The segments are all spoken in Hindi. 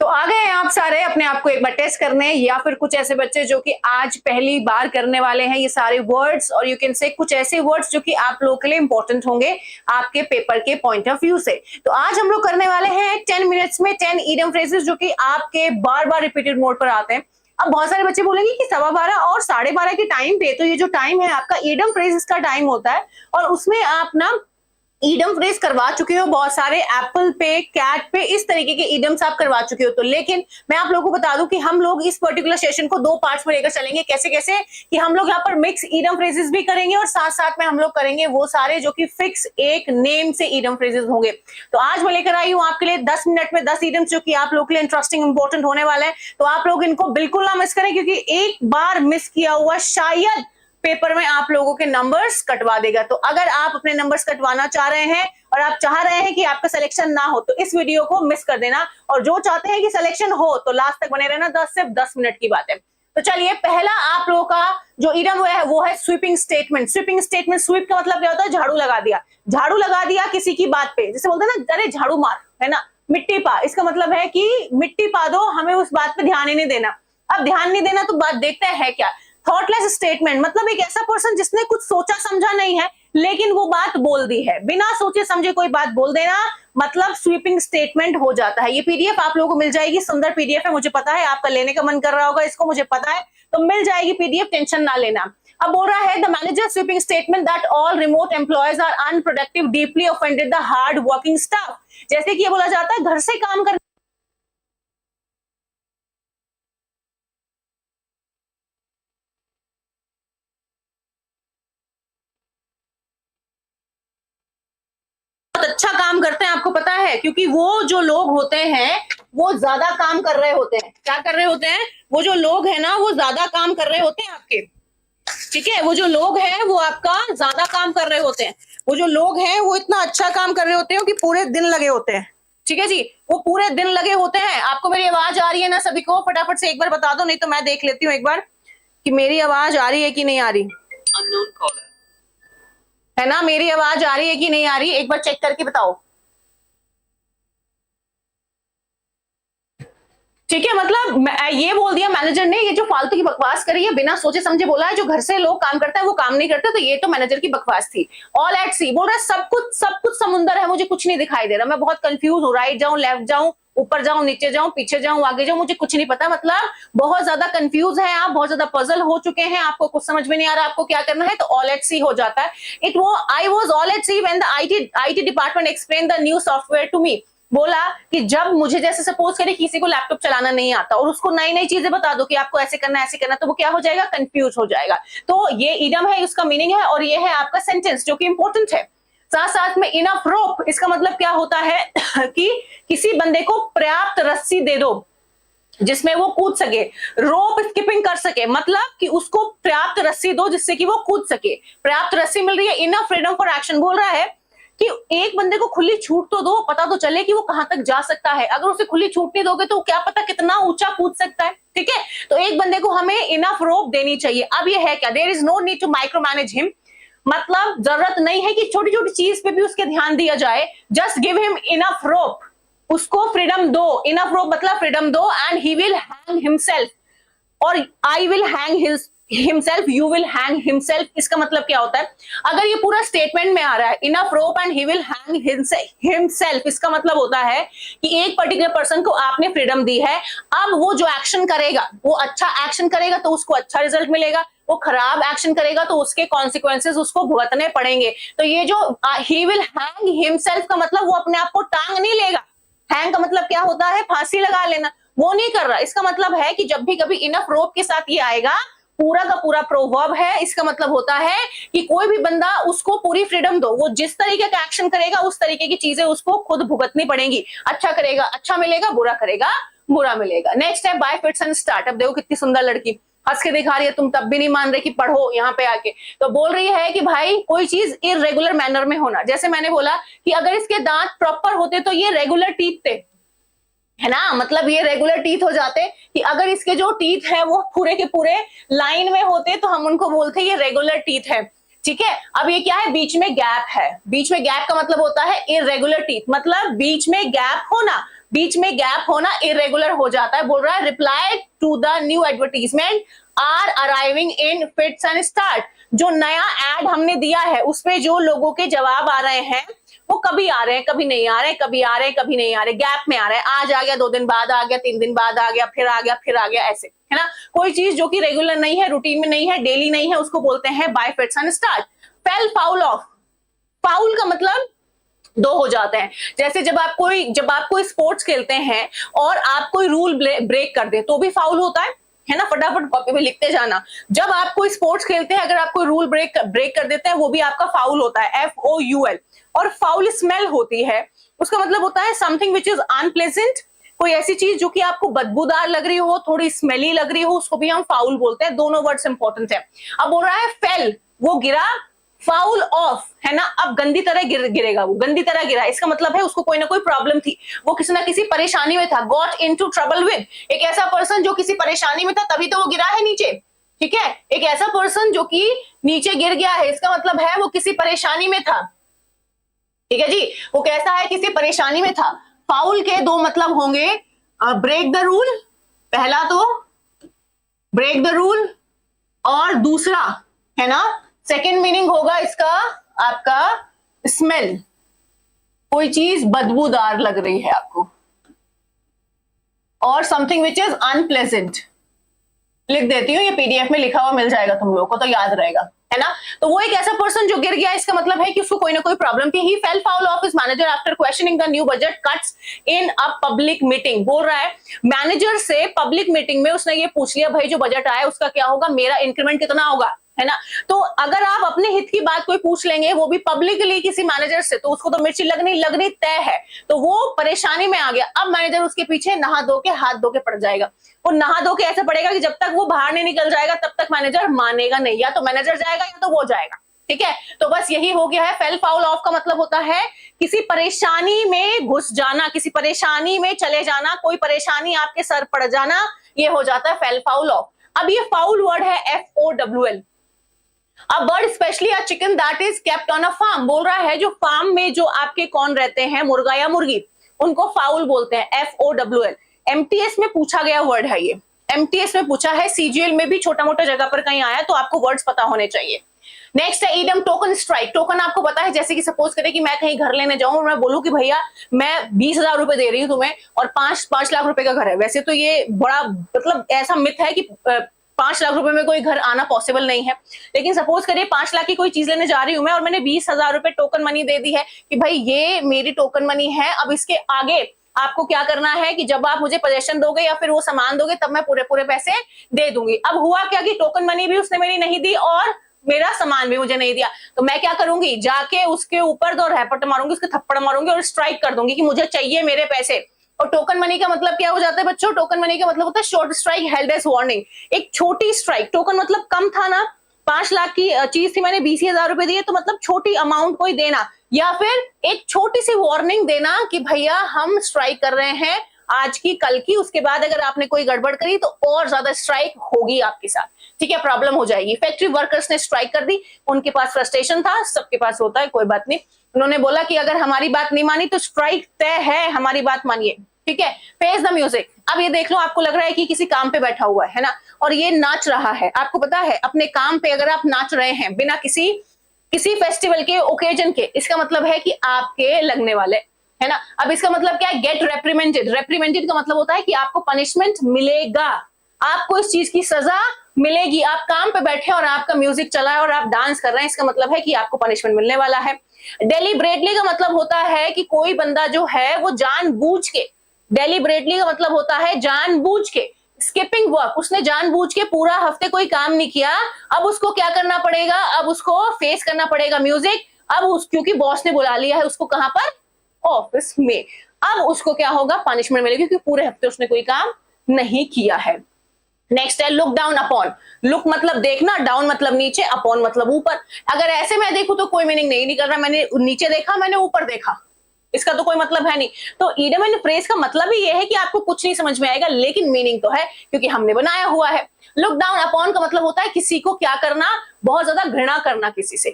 तो आ गए हैं आप सारे अपने आप को एक बार टेस्ट करने, या फिर कुछ ऐसे बच्चे जो कि आज पहली बार करने वाले हैं ये सारे वर्ड्स, और यू कैन से कुछ ऐसे वर्ड्स जो कि आप लोगों के लिए इंपॉर्टेंट होंगे आपके पेपर के पॉइंट ऑफ व्यू से। तो आज हम लोग करने वाले हैं 10 मिनट्स में 10 ईडियम फ्रेजेस जो कि आपके बार बार रिपीटेड मोड पर आते हैं। अब बहुत सारे बच्चे बोलेंगे कि 12:15 और 12:30 के टाइम पे, तो ये जो टाइम है आपका ईडियम फ्रेजेस का टाइम होता है, और उसमें आप ना ईडियम फ्रेज करवा चुके हो बहुत सारे, एप्पल पे, कैट पे, इस तरीके के ईडियम्स आप करवा चुके हो। तो लेकिन मैं आप लोगों को बता दूं कि हम लोग इस पर्टिकुलर सेशन को 2 पार्ट्स में लेकर चलेंगे। कैसे कैसे कि हम लोग यहाँ पर मिक्स ईडियम फ्रेजेस भी करेंगे, और साथ साथ में हम लोग करेंगे वो सारे जो कि फिक्स एक नेम से ईडियम फ्रेजेस होंगे। तो आज मैं लेकर आई हूँ आपके लिए 10 मिनट में 10 ईडियम्स जो कि आप लोग के लिए इंटरेस्टिंग इंपॉर्टेंट होने वाला है। तो आप लोग इनको बिल्कुल ना मिस करें, क्योंकि एक बार मिस किया हुआ शायद पेपर में आप लोगों के नंबर्स कटवा देगा। तो अगर आप अपने नंबर्स कटवाना चाह रहे हैं और आप चाह रहे हैं कि आपका सिलेक्शन ना हो, तो इस वीडियो को मिस कर देना, और जो चाहते हैं कि सिलेक्शन हो तो लास्ट तक बने रहना। 10 सिर्फ 10 मिनट की बात है। तो चलिए, पहला आप लोगों का जो ईडियम वो है sweeping statement. Sweeping statement, sweep का मतलब क्या होता है? झाड़ू लगा दिया। झाड़ू लगा दिया किसी की बात पे, जैसे बोलते हैं ना, अरे झाड़ू मार, है ना, मिट्टी पा। इसका मतलब है कि मिट्टी पा दो, हमें उस बात पे ध्यान ही नहीं देना। अब ध्यान नहीं देना तो बात देखते है क्या। थॉटलेस स्टेटमेंट मतलब एक ऐसा पर्सन जिसने कुछ सोचा समझा नहीं है, लेकिन वो बात बोल दी है। बिना सोचे समझे कोई बात बोल देना मतलब स्वीपिंग स्टेटमेंट हो जाता है। ये पीडीएफ आप लोगों को मिल जाएगी, सुंदर पीडीएफ है, मुझे पता है आपका लेने का मन कर रहा होगा इसको, मुझे पता है, तो मिल जाएगी पीडीएफ, टेंशन ना लेना। अब बोल रहा है the manager sweeping statement that all remote employees are unproductive, deeply offended the hard working staff. जैसे कि ये बोला जाता है घर से काम करने अच्छा काम करते हैं, आपको पता है, क्योंकि वो जो लोग होते हैं वो ज्यादा काम कर रहे होते हैं। क्या कर रहे होते हैं? वो जो लोग हैं ना वो ज्यादा काम कर रहे होते हैं आपके, ठीक है। वो जो लोग हैं वो आपका ज्यादा काम कर रहे होते हैं। वो जो लोग हैं वो इतना अच्छा काम कर रहे होते हैं कि पूरे दिन लगे होते हैं, ठीक है जी, वो पूरे दिन लगे होते हैं। आपको मेरी आवाज आ रही है ना सभी को? फटाफट से एक बार बता दो, नहीं तो मैं देख लेती हूँ एक बार कि मेरी आवाज आ रही है कि नहीं आ रही। अननोन कॉलर है ना, मेरी आवाज आ रही है कि नहीं आ रही, एक बार चेक करके बताओ। ठीक है, मतलब ये बोल दिया मैनेजर ने, ये जो फालतू की बकवास करी है, बिना सोचे समझे बोला है, जो घर से लोग काम करता है वो काम नहीं करते, तो ये तो मैनेजर की बकवास थी। ऑल एट सी बोल रहा है सब कुछ समुंदर है, मुझे कुछ नहीं दिखाई दे रहा, मैं बहुत कंफ्यूज हूँ, राइट जाऊं, लेफ्ट जाऊं, ऊपर जाऊं, नीचे जाऊं, पीछे जाऊं, आगे जाऊं, मुझे कुछ नहीं पता। मतलब बहुत ज्यादा कंफ्यूज है आप, बहुत ज्यादा पजल हो चुके हैं, आपको कुछ समझ में नहीं आ रहा आपको क्या करना है, तो ऑल एट सी हो जाता है। I was all at sea when the IT department explain the new software to me. बोला कि जब मुझे, जैसे सपोज करें किसी को लैपटॉप चलाना नहीं आता और उसको नई नई चीजें बता दो कि आपको ऐसे करना ऐसे करना, तो वो क्या हो जाएगा? कंफ्यूज हो जाएगा। तो ये ईडियम है, उसका मीनिंग है, और ये है आपका सेंटेंस जो कि इंपॉर्टेंट है। साथ साथ में इनफ रोप, इसका मतलब क्या होता है कि किसी बंदे को पर्याप्त रस्सी दे दो जिसमें वो कूद सके, रोप स्किपिंग कर सके, मतलब कि उसको पर्याप्त रस्सी दो जिससे कि वो कूद सके। पर्याप्त रस्सी मिल रही है, इनफ फ्रीडम फॉर एक्शन। बोल रहा है कि एक बंदे को खुली छूट तो दो, पता तो चले कि वो कहां तक जा सकता है। अगर उसे खुली छूट नहीं दोगे तो क्या पता कितना ऊंचा कूद सकता है, ठीक है। तो एक बंदे को हमें इनफ रोप देनी चाहिए। अब ये है क्या? There is no need to micro manage him, मतलब जरूरत नहीं है कि छोटी छोटी चीज पे भी उसके ध्यान दिया जाए। Just give him enough rope, उसको फ्रीडम दो। इनफ रोप मतलब फ्रीडम दो, and he will hang himself, और I will hang himself, you will hang himself. इसका मतलब क्या होता है? अगर ये पूरा स्टेटमेंट में आ रहा है enough rope and he will hang himself, इसका मतलब होता है कि एक पर्टिकुलर पर्सन को आपने फ्रीडम दी है, अब वो जो एक्शन करेगा वो अच्छा एक्शन करेगा तो उसको अच्छा रिजल्ट मिलेगा, वो खराब एक्शन करेगा तो उसके कॉन्सिक्वेंसेस उसको भुगतने पड़ेंगे। तो ये जो ही विल हैंग हिमसेल्फ का मतलब वो अपने आप को टांग नहीं लेगा। हैंग का मतलब क्या होता है? फांसी लगा लेना, वो नहीं कर रहा। इसका मतलब है कि जब भी कभी इनफ रोप के साथ ये आएगा, पूरा का पूरा प्रोवर्ब है, इसका मतलब होता है कि कोई भी बंदा उसको पूरी फ्रीडम दो, वो जिस तरीके का एक्शन करेगा उस तरीके की चीजें उसको खुद भुगतनी पड़ेंगी। अच्छा करेगा अच्छा मिलेगा, बुरा करेगा बुरा मिलेगा। नेक्स्ट है बाय फिट्स एंड स्टार्ट। अब देखो कितनी सुंदर लड़की हंस के दिखा रही है, तुम तब भी नहीं मान रहे कि पढ़ो यहाँ पे आके। तो बोल रही है कि भाई कोई चीज इरेगुलर मैनर में होना। जैसे मैंने बोला कि अगर इसके दांत प्रॉपर होते तो ये रेगुलर टीथ थे, है ना, मतलब ये रेगुलर टीथ हो जाते। कि अगर इसके जो टीथ है वो पूरे के पूरे लाइन में होते तो हम उनको बोलते ये रेगुलर टीथ है, ठीक है। अब ये क्या है, बीच में गैप है। बीच में गैप का मतलब होता है इरेगुलर टीथ, मतलब बीच में गैप होना, बीच में गैप होना इरेगुलर हो जाता है। बोल रहा है reply to the new advertisement are arriving in fits and start. जो नया एड हमने दिया है उसपे जो लोगों के जवाब आ रहे हैं वो कभी आ रहे हैं, कभी नहीं आ रहे, कभी आ रहे हैं, कभी नहीं आ रहे, गैप में आ रहे हैं। आज आ गया, 2 दिन बाद आ गया, 3 दिन बाद आ गया, फिर आ गया, फिर आ गया, ऐसे, है ना। कोई चीज जो कि रेगुलर नहीं है, रूटीन में नहीं है, डेली नहीं है, उसको बोलते हैं bye fits and start. Fail foul of, foul का मतलब 2 हो जाते हैं। जैसे जब आप कोई स्पोर्ट्स खेलते हैं और आप कोई रूल ब्रेक कर दे तो भी फाउल होता है ना। फटाफट कॉपी में लिखते जाना। जब आप कोई स्पोर्ट्स खेलते हैं, अगर आप कोई रूल ब्रेक कर देते हैं वो भी आपका फाउल होता है, FOUL। और फाउल स्मेल होती है, उसका मतलब होता है समथिंग विच इज अनप्लेजेंट। कोई ऐसी चीज जो कि आपको बदबूदार लग रही हो, थोड़ी स्मेली लग रही हो, उसको भी हम फाउल बोलते हैं। दोनों वर्ड्स इंपॉर्टेंट है। अब बोल रहा है फेल, वो गिरा, फाउल ऑफ, है ना। अब गंदी तरह गिरेगा, वो गंदी तरह गिरा, इसका मतलब है उसको कोई ना कोई प्रॉब्लम थी, वो किसी ना किसी परेशानी में था। गॉट इनटू ट्रबल विद, एक ऐसा पर्सन जो किसी परेशानी में था तभी तो वो गिरा है नीचे, ठीक है। एक ऐसा पर्सन जो कि नीचे गिर गया है, इसका मतलब है वो किसी परेशानी में था, ठीक है जी। वो कैसा है, किसी परेशानी में था। फाउल के 2 मतलब होंगे, ब्रेक द रूल, पहला तो ब्रेक द रूल, और दूसरा, है ना, सेकेंड मीनिंग होगा इसका आपका स्मेल, कोई चीज बदबूदार लग रही है आपको, और समथिंग विच इज अनप्लेजेंट। लिख देती हूँ, ये PDF में लिखा हुआ मिल जाएगा तुम लोगों को, तो याद रहेगा, है ना। तो वो एक ऐसा पर्सन जो गिर गया, इसका मतलब है कि उसको कोई ना कोई प्रॉब्लम थी। He fell foul of his manager after questioning the new budget cuts in a public meeting. बोल रहा है मैनेजर से पब्लिक मीटिंग में उसने ये पूछ लिया, भाई जो बजट आया उसका क्या होगा, मेरा इंक्रीमेंट कितना होगा, है ना। तो अगर आप अपने हित की बात कोई पूछ लेंगे, वो भी पब्लिकली किसी मैनेजर से, तो उसको तो मिर्ची लगनी तय है। तो वो परेशानी में आ गया। अब मैनेजर उसके पीछे नहा धो के हाथ धो के पड़ जाएगा। वो नहा धो के ऐसे पड़ेगा कि जब तक वो बाहर नहीं निकल जाएगा तब तक मैनेजर मानेगा नहीं, या तो मैनेजर जाएगा या तो वो जाएगा, ठीक है। तो बस यही हो गया है। फेल फाउल ऑफ का मतलब होता है किसी परेशानी में घुस जाना, किसी परेशानी में चले जाना, कोई परेशानी आपके सर पड़ जाना, ये हो जाता है फेल फाउल ऑफ। अब ये फाउल वर्ड है FOWL। A bird especially a chicken that is kept on a farm। बोल रहा है जो फार्म में जो आपके कौन रहते हैं, मुर्गा या मुर्गी, उनको फाउल बोलते हैं, FOWL। MTS में पूछा गया वर्ड है ये, MTS में पूछा है, CGL में भी छोटा मोटा जगह पर कहीं आया, तो आपको वर्ड्स पता होने चाहिए। नेक्स्ट है ईडम टोकन स्ट्राइक। टोकन आपको पता है, जैसे कि सपोज करें कि मैं कहीं घर लेने जाऊं और मैं बोलूं कि भैया मैं 20,000 रुपए दे रही हूं तुम्हें और 5 लाख रुपए का घर है। वैसे तो ये बड़ा मतलब ऐसा मिथ है कि 5 लाख रुपए में कोई घर आना पॉसिबल नहीं है, लेकिन सपोज करिए 5 लाख की कोई चीज लेने जा रही हूं मैं और मैंने 20,000 रुपए टोकन मनी दे दी है कि भाई ये मेरी टोकन मनी है। अब इसके आगे आपको क्या करना है कि जब आप मुझे पोजेशन दोगे या फिर वो सामान दोगे तब मैं पूरे पैसे दे दूंगी। अब हुआ क्या कि टोकन मनी भी उसने मेरी नहीं दी और मेरा सामान भी मुझे नहीं दिया, तो मैं क्या करूंगी, जाके उसके ऊपर 2 रैपट मारूंगी, उसके थप्पड़ मारूंगी और स्ट्राइक कर दूंगी कि मुझे चाहिए मेरे पैसे। और टोकन मनी का मतलब क्या हो जाता है बच्चों, टोकन मनी का मतलब होता है short strike held as warning, एक छोटी स्ट्राइक। टोकन मतलब कम था ना, 5 लाख की चीज थी, मैंने 20,000 रुपए दिए, तो मतलब छोटी अमाउंट कोई देना, या फिर एक छोटी सी वार्निंग देना कि भैया हम स्ट्राइक कर रहे हैं आज की कल की, उसके बाद अगर आपने कोई गड़बड़ करी तो और ज्यादा स्ट्राइक होगी आपके साथ, ठीक है, प्रॉब्लम हो जाएगी। फैक्ट्री वर्कर्स ने स्ट्राइक कर दी, उनके पास फ्रस्ट्रेशन था, सबके पास होता है, कोई बात नहीं। उन्होंने बोला कि अगर हमारी बात नहीं मानी तो स्ट्राइक तय है, हमारी बात मानिए, ठीक है। Face the music. अब ये देख लो, आपको लग रहा है कि किसी काम पे बैठा हुआ है ना, और ये नाच रहा है। आपको पता है अपने काम पे अगर आप नाच रहे हैं बिना किसी फेस्टिवल के, ओकेजन के, इसका मतलब है कि आपके लगने वाले, है ना। अब इसका मतलब क्या है, गेट रेप्रिमेंटेड। रेप्रिमेंटेड का मतलब होता है कि आपको पनिशमेंट मिलेगा, आपको इस चीज की सजा मिलेगी। आप काम पे बैठे और आपका म्यूजिक चला है और आप डांस कर रहे हैं, इसका मतलब है कि आपको पनिशमेंट मिलने वाला है। डेलिब्रेटली का मतलब होता है कि कोई बंदा जो है वो जानबूझ के, डेलिब्रेटली का मतलब होता है जानबूझ के, स्किपिंग वर्क, उसने जानबूझ के पूरा हफ्ते कोई काम नहीं किया, अब उसको क्या करना पड़ेगा, अब उसको फेस करना पड़ेगा म्यूजिक। अब क्योंकि बॉस ने बुला लिया है उसको, कहां पर, ऑफिस में, अब उसको क्या होगा, पनिशमेंट मिलेगी क्योंकि पूरे हफ्ते उसने कोई काम नहीं किया है। नेक्स्ट है लुक डाउन अपॉन। लुक मतलब देखना, डाउन मतलब नीचे, अपॉन मतलब ऊपर। अगर ऐसे मैं देखूं तो कोई मीनिंग नहीं निकल रहा, मैंने नीचे देखा, मैंने ऊपर देखा, इसका तो कोई मतलब है नहीं। तो ईडम एंड फ्रेज का मतलब ही ये है कि आपको कुछ नहीं समझ में आएगा, लेकिन मीनिंग तो है क्योंकि हमने बनाया हुआ है। लुक डाउन अपॉन का मतलब होता है किसी को क्या करना, बहुत ज्यादा घृणा करना किसी से,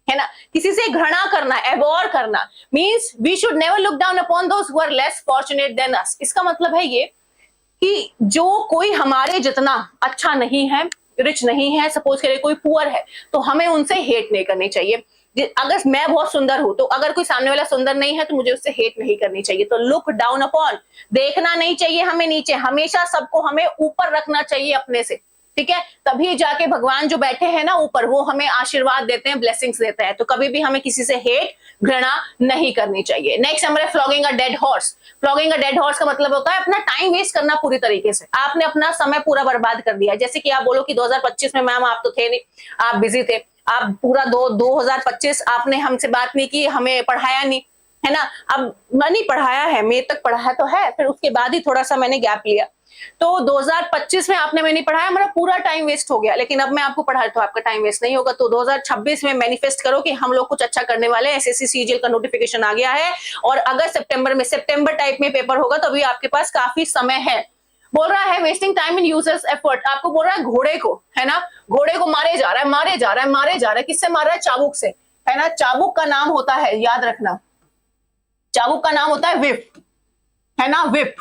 है ना, किसी से घृणा करना, एबोर करना। Means we should never look down upon those who are less fortunate than us. इसका मतलब है ये कि जो कोई हमारे जितना अच्छा नहीं है, रिच नहीं है, सपोज करिए कोई पुअर है, तो हमें उनसे हेट नहीं करनी चाहिए। अगर मैं बहुत सुंदर हूं तो अगर कोई सामने वाला सुंदर नहीं है तो मुझे उससे हेट नहीं करनी चाहिए। तो लुक डाउन अपॉन, देखना नहीं चाहिए हमें नीचे, हमेशा सबको हमें ऊपर रखना चाहिए अपने से, ठीक है। तभी जाके भगवान जो बैठे हैं ना ऊपर, वो हमें आशीर्वाद देते हैं, ब्लेसिंग्स देते हैं। तो कभी भी हमें किसी से हेट, घृणा नहीं करनी चाहिए। नेक्स्ट नंबर है flogging a dead horse. Flogging a dead horse का मतलब होता है अपना टाइम वेस्ट करना पूरी तरीके से। आपने अपना समय पूरा बर्बाद कर दिया। जैसे कि आप बोलो कि 2025 में मैम आप तो थे नहीं, आप बिजी थे, आप पूरा 2025 आपने हमसे बात नहीं की, हमें पढ़ाया नहीं, है ना। अब नहीं पढ़ाया है, मई तक पढ़ाया तो है, फिर उसके बाद ही थोड़ा सा मैंने गैप लिया। तो 2025 में आपने मैं नहीं पढ़ाया, मेरा पूरा टाइम वेस्ट हो गया। लेकिन अब मैं आपको पढ़ाया तो आपका टाइम वेस्ट नहीं होगा। तो 2026 में मैनिफेस्ट करो कि हम लोग कुछ अच्छा करने वाले हैं। एसएससी सीजीएल का नोटिफिकेशन आ गया है और अगर सितंबर टाइप में पेपर होगा तो अभी आपके पास काफी समय है। बोल रहा है wasting time in users effort. आपको बोल रहा है घोड़े को, है ना, घोड़े को मारे जा रहा है, मारे जा रहा है, मारे जा रहा है। किससे मार रहा है? चाबुक से, है ना। चाबुक का नाम होता है, याद रखना, चाबुक का नाम होता है विप, है ना, विप,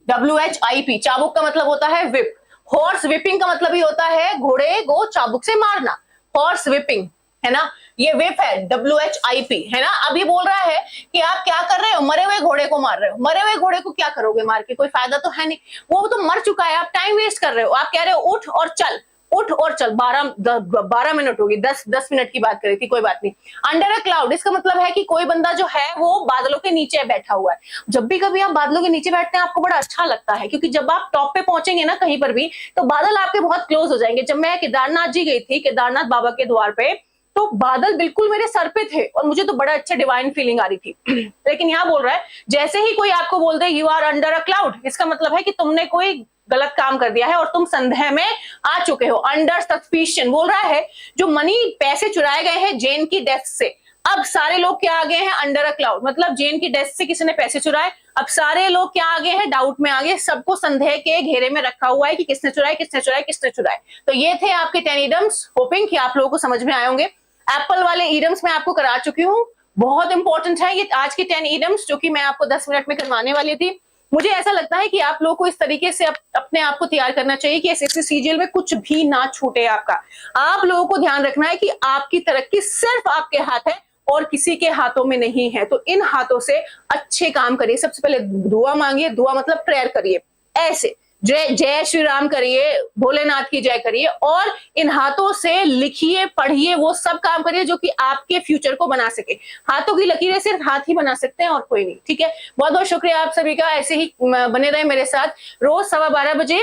WHIP। चाबुक का मतलब होता है विप। हॉर्स विपिंग का मतलब ही होता है घोड़े को चाबुक से मारना, हॉर्स विपिंग, है ना। ये विप है, WHIP, है ना। अभी बोल रहा है कि आप क्या कर रहे हो, मरे हुए घोड़े को मार रहे हो। मरे हुए घोड़े को क्या करोगे मार के, कोई फायदा तो है नहीं, वो तो मर चुका है, आप टाइम वेस्ट कर रहे हो। आप कह रहे हो उठ और चल, उठ और चल। 12 मिनट होगी, 10 मिनट की बात करी थी, कोई बात नहीं। अंडर अ क्लाउड, इसका मतलब है कि कोई बंदा जो है वो बादलों के नीचे बैठा हुआ है। जब भी कभी आप बादलों के नीचे बैठते हैं आपको बड़ा अच्छा लगता है, क्योंकि जब आप टॉप पे पहुंचेंगे ना कहीं पर भी, तो बादल आपके बहुत क्लोज हो जाएंगे। जब मैं केदारनाथ जी गई थी, केदारनाथ बाबा के द्वार पे, तो बादल बिल्कुल मेरे सर पे थे और मुझे तो बड़ा अच्छा डिवाइन फीलिंग आ रही थी। लेकिन यहाँ बोल रहा है जैसे ही कोई आपको बोल दे you are under a cloud, इसका मतलब है कि तुमने कोई गलत काम कर दिया है और तुम संदेह में आ चुके हो, अंडर सस्पिशन। बोल रहा है जो मनी, पैसे चुराए गए हैं जेन की डेथ से, अब सारे लोग क्या आ गए हैं? Under a cloud. मतलब जेन की डेथ से किसी ने पैसे चुराए, अब सारे लोग क्या आ गए हैं? डाउट में आ गए। सबको संदेह के घेरे में रखा हुआ है कि किसने चुराए, किसने चुराए, किसने चुराए। तो ये थे आपके 10 ईडम्स। होपिंग कि आप लोगों को समझ में आए होंगे। एप्पल वाले ईडम्स मैं आपको करा चुकी हूँ, बहुत इंपॉर्टेंट है ये आज के 10 ईडम्स, जो कि मैं आपको 10 मिनट में करवाने वाली थी। मुझे ऐसा लगता है कि आप लोगों को इस तरीके से अपने आप को तैयार करना चाहिए कि एसएससी सीजीएल में कुछ भी ना छूटे आपका। आप लोगों को ध्यान रखना है कि आपकी तरक्की सिर्फ आपके हाथ है और किसी के हाथों में नहीं है। तो इन हाथों से अच्छे काम करिए। सबसे पहले दुआ मांगिए, दुआ मतलब प्रेयर करिए, ऐसे जय जय श्री राम करिए, भोलेनाथ की जय करिए, और इन हाथों से लिखिए, पढ़िए, वो सब काम करिए जो कि आपके फ्यूचर को बना सके। हाथों की लकीरें सिर्फ हाथ ही बना सकते हैं और कोई नहीं, ठीक है। बहुत बहुत शुक्रिया आप सभी का। ऐसे ही बने रहे मेरे साथ रोज 12:15 बजे।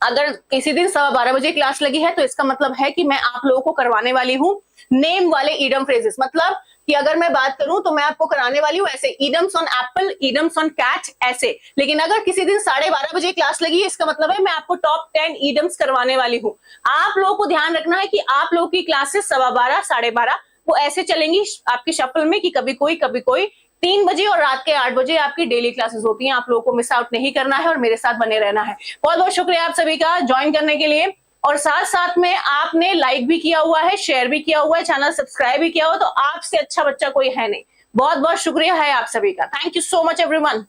अगर किसी दिन 12:15 बजे क्लास लगी है तो इसका मतलब है कि मैं आप लोगों को करवाने वाली हूँ नेम वाले ईडम फ्रेजेस। मतलब कि अगर मैं बात करूं तो मैं आपको कराने वाली हूँ ऐसे, ईडम्स ऑन एप्पल, ईडम्स ऑन कैट, ऐसे। लेकिन अगर किसी दिन 12:30 बजे क्लास लगी है, इसका मतलब है मैं आपको टॉप 10 ईडम्स करवाने वाली हूँ। आप लोगों को ध्यान रखना है कि आप लोगों की क्लासेस 12:15, 12:30 वो ऐसे चलेंगी आपकी शफल में कि कभी कोई 3 बजे और रात के 8 बजे आपकी डेली क्लासेस होती हैं। आप लोगों को मिस आउट नहीं करना है और मेरे साथ बने रहना है। बहुत बहुत शुक्रिया आप सभी का ज्वाइन करने के लिए। और साथ साथ में आपने लाइक भी किया हुआ है, शेयर भी किया हुआ है, चैनल सब्सक्राइब भी किया हुआ, तो आपसे अच्छा बच्चा कोई है नहीं। बहुत बहुत शुक्रिया है आप सभी का। Thank you so much everyone.